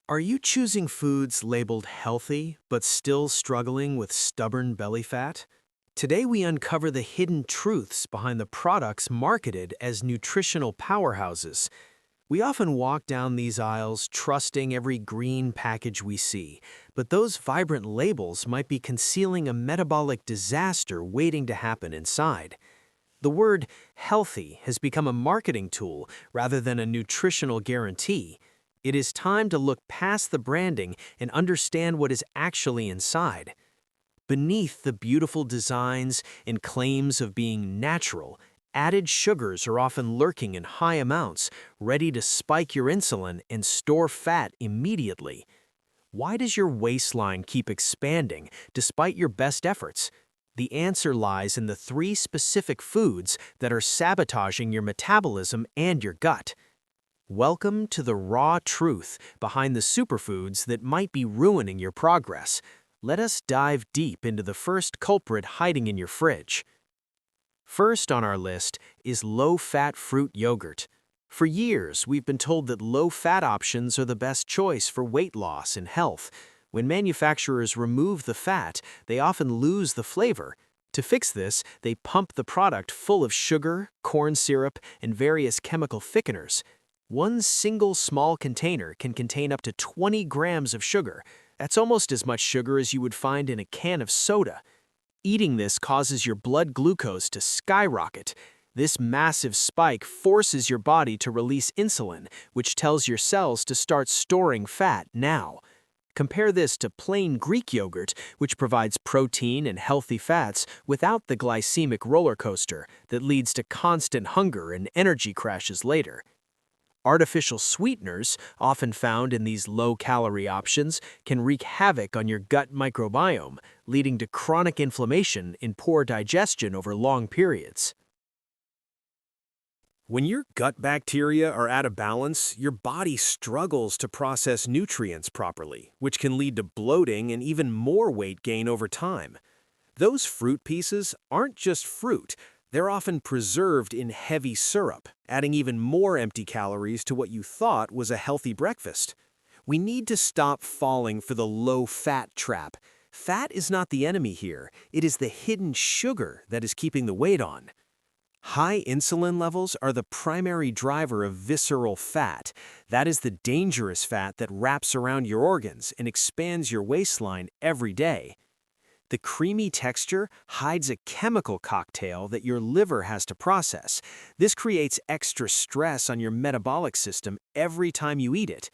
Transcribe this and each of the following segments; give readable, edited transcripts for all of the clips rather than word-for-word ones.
Are you choosing foods labeled healthy but still struggling with stubborn belly fat? Today we uncover the hidden truths behind the products marketed as nutritional powerhouses. We often walk down these aisles trusting every green package we see, but those vibrant labels might be concealing a metabolic disaster waiting to happen inside. The word healthy has become a marketing tool rather than a nutritional guarantee. It is time to look past the branding and understand what is actually inside. Beneath the beautiful designs and claims of being natural, added sugars are often lurking in high amounts, ready to spike your insulin and store fat immediately. Why does your waistline keep expanding despite your best efforts? The answer lies in the three specific foods that are sabotaging your metabolism and your gut. Welcome to the raw truth behind the superfoods that might be ruining your progress. Let us dive deep into the first culprit hiding in your fridge. First on our list is low-fat fruit yogurt. For years, we've been told that low-fat options are the best choice for weight loss and health. When manufacturers remove the fat, they often lose the flavor. To fix this, they pump the product full of sugar, corn syrup, and various chemical thickeners. One single small container can contain up to 20 grams of sugar. That's almost as much sugar as you would find in a can of soda. Eating this causes your blood glucose to skyrocket. This massive spike forces your body to release insulin, which tells your cells to start storing fat now. Compare this to plain Greek yogurt, which provides protein and healthy fats without the glycemic roller coaster that leads to constant hunger and energy crashes later. Artificial sweeteners, often found in these low-calorie options, can wreak havoc on your gut microbiome, leading to chronic inflammation and poor digestion over long periods. When your gut bacteria are out of balance, your body struggles to process nutrients properly, which can lead to bloating and even more weight gain over time. Those fruit pieces aren't just fruit. They're often preserved in heavy syrup, adding even more empty calories to what you thought was a healthy breakfast. We need to stop falling for the low-fat trap. Fat is not the enemy here. It is the hidden sugar that is keeping the weight on. High insulin levels are the primary driver of visceral fat. That is the dangerous fat that wraps around your organs and expands your waistline every day. The creamy texture hides a chemical cocktail that your liver has to process. This creates extra stress on your metabolic system every time you eat it.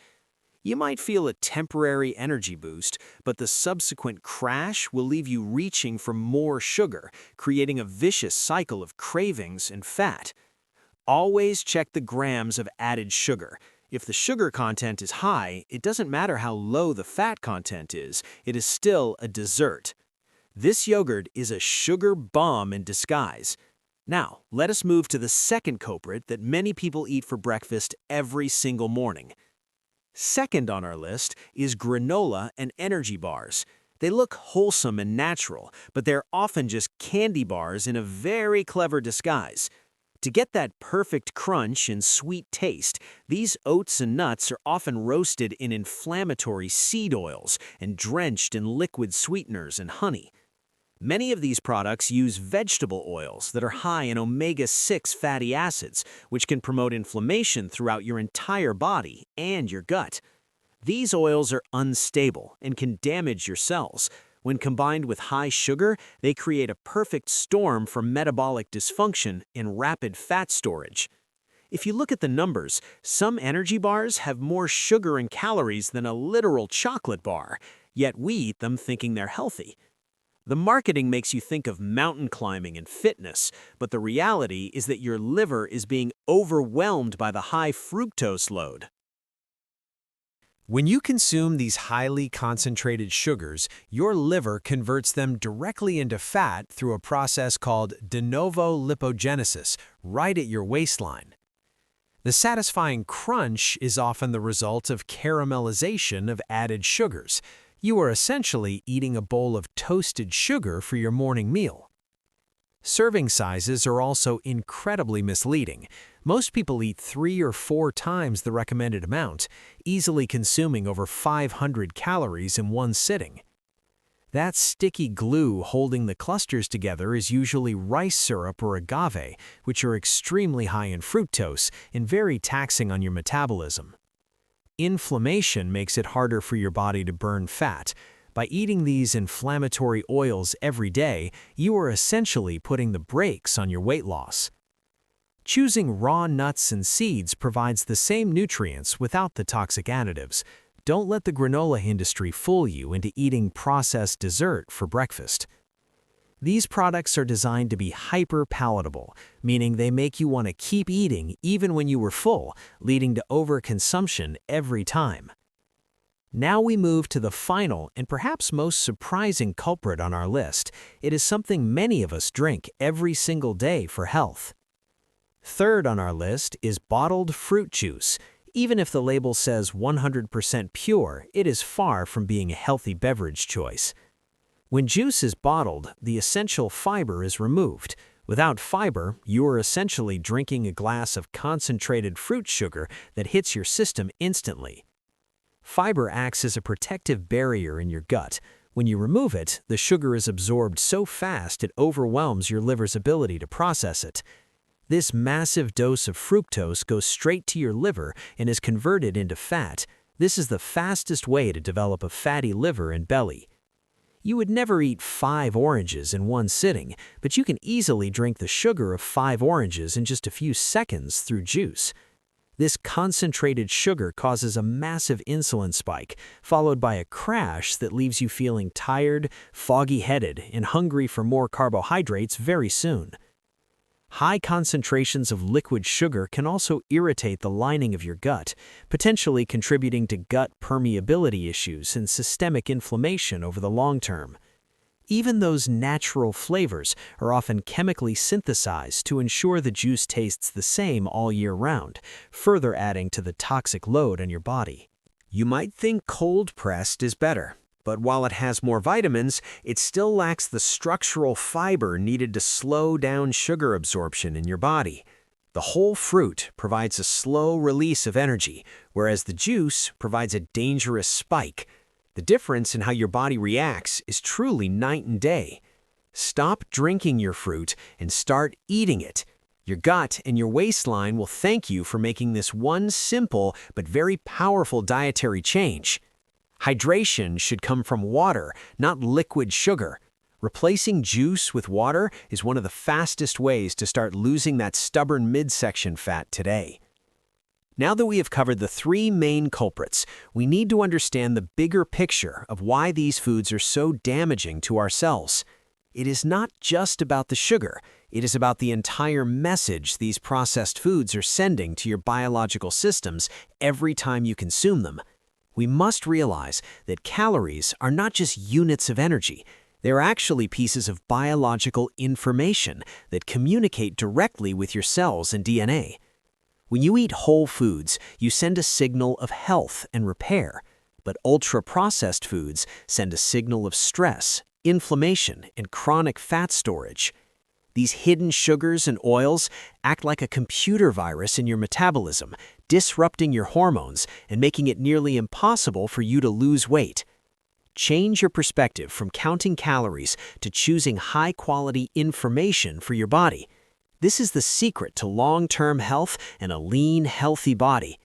You might feel a temporary energy boost, but the subsequent crash will leave you reaching for more sugar, creating a vicious cycle of cravings and fat. Always check the grams of added sugar. If the sugar content is high, it doesn't matter how low the fat content is, it is still a dessert. This yogurt is a sugar bomb in disguise. Now, let us move to the second culprit that many people eat for breakfast every single morning. Second on our list is granola and energy bars. They look wholesome and natural, but they're often just candy bars in a very clever disguise. To get that perfect crunch and sweet taste, these oats and nuts are often roasted in inflammatory seed oils and drenched in liquid sweeteners and honey. Many of these products use vegetable oils that are high in omega-6 fatty acids, which can promote inflammation throughout your entire body and your gut. These oils are unstable and can damage your cells. When combined with high sugar, they create a perfect storm for metabolic dysfunction and rapid fat storage. If you look at the numbers, some energy bars have more sugar and calories than a literal chocolate bar, yet we eat them thinking they're healthy. The marketing makes you think of mountain climbing and fitness, but the reality is that your liver is being overwhelmed by the high fructose load. When you consume these highly concentrated sugars, your liver converts them directly into fat through a process called de novo lipogenesis, right at your waistline. The satisfying crunch is often the result of caramelization of added sugars. You are essentially eating a bowl of toasted sugar for your morning meal. Serving sizes are also incredibly misleading. Most people eat 3 or 4 times the recommended amount, easily consuming over 500 calories in one sitting. That sticky glue holding the clusters together is usually rice syrup or agave, which are extremely high in fructose and very taxing on your metabolism. Inflammation makes it harder for your body to burn fat. By eating these inflammatory oils every day, you are essentially putting the brakes on your weight loss. Choosing raw nuts and seeds provides the same nutrients without the toxic additives. Don't let the granola industry fool you into eating processed dessert for breakfast. These products are designed to be hyper-palatable, meaning they make you want to keep eating even when you were full, leading to overconsumption every time. Now we move to the final and perhaps most surprising culprit on our list. It is something many of us drink every single day for health. Third on our list is bottled fruit juice. Even if the label says 100% pure, it is far from being a healthy beverage choice. When juice is bottled, the essential fiber is removed. Without fiber, you are essentially drinking a glass of concentrated fruit sugar that hits your system instantly. Fiber acts as a protective barrier in your gut. When you remove it, the sugar is absorbed so fast it overwhelms your liver's ability to process it. This massive dose of fructose goes straight to your liver and is converted into fat. This is the fastest way to develop a fatty liver and belly. You would never eat 5 oranges in one sitting, but you can easily drink the sugar of 5 oranges in just a few seconds through juice. This concentrated sugar causes a massive insulin spike, followed by a crash that leaves you feeling tired, foggy-headed, and hungry for more carbohydrates very soon. High concentrations of liquid sugar can also irritate the lining of your gut, potentially contributing to gut permeability issues and systemic inflammation over the long term. Even those natural flavors are often chemically synthesized to ensure the juice tastes the same all year round, further adding to the toxic load on your body. You might think cold-pressed is better, but while it has more vitamins, it still lacks the structural fiber needed to slow down sugar absorption in your body. The whole fruit provides a slow release of energy, whereas the juice provides a dangerous spike. The difference in how your body reacts is truly night and day. Stop drinking your fruit and start eating it. Your gut and your waistline will thank you for making this one simple but very powerful dietary change. Hydration should come from water, not liquid sugar. Replacing juice with water is one of the fastest ways to start losing that stubborn midsection fat today. Now that we have covered the 3 main culprits, we need to understand the bigger picture of why these foods are so damaging to our cells. It is not just about the sugar. It is about the entire message these processed foods are sending to your biological systems every time you consume them. We must realize that calories are not just units of energy. They're actually pieces of biological information that communicate directly with your cells and DNA. When you eat whole foods, you send a signal of health and repair, but ultra-processed foods send a signal of stress, inflammation, and chronic fat storage. These hidden sugars and oils act like a computer virus in your metabolism, disrupting your hormones and making it nearly impossible for you to lose weight. Change your perspective from counting calories to choosing high-quality information for your body. This is the secret to long-term health and a lean, healthy body.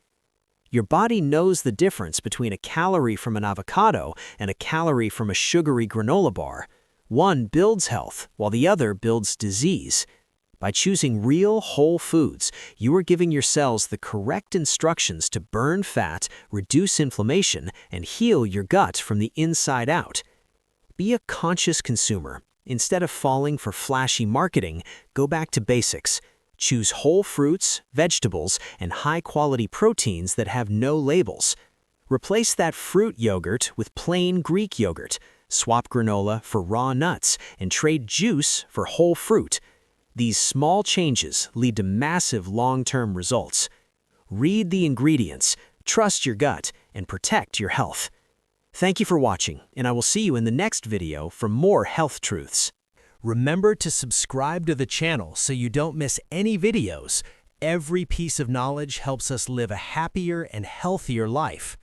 Your body knows the difference between a calorie from an avocado and a calorie from a sugary granola bar. One builds health, while the other builds disease. By choosing real whole foods, you are giving your cells the correct instructions to burn fat, reduce inflammation, and heal your gut from the inside out. Be a conscious consumer. Instead of falling for flashy marketing, go back to basics. Choose whole fruits, vegetables, and high-quality proteins that have no labels. Replace that fruit yogurt with plain Greek yogurt. Swap granola for raw nuts and trade juice for whole fruit. These small changes lead to massive long-term results. Read the ingredients, trust your gut, and protect your health. Thank you for watching, and I will see you in the next video for more health truths. Remember to subscribe to the channel so you don't miss any videos, Every piece of knowledge helps us live a happier and healthier life.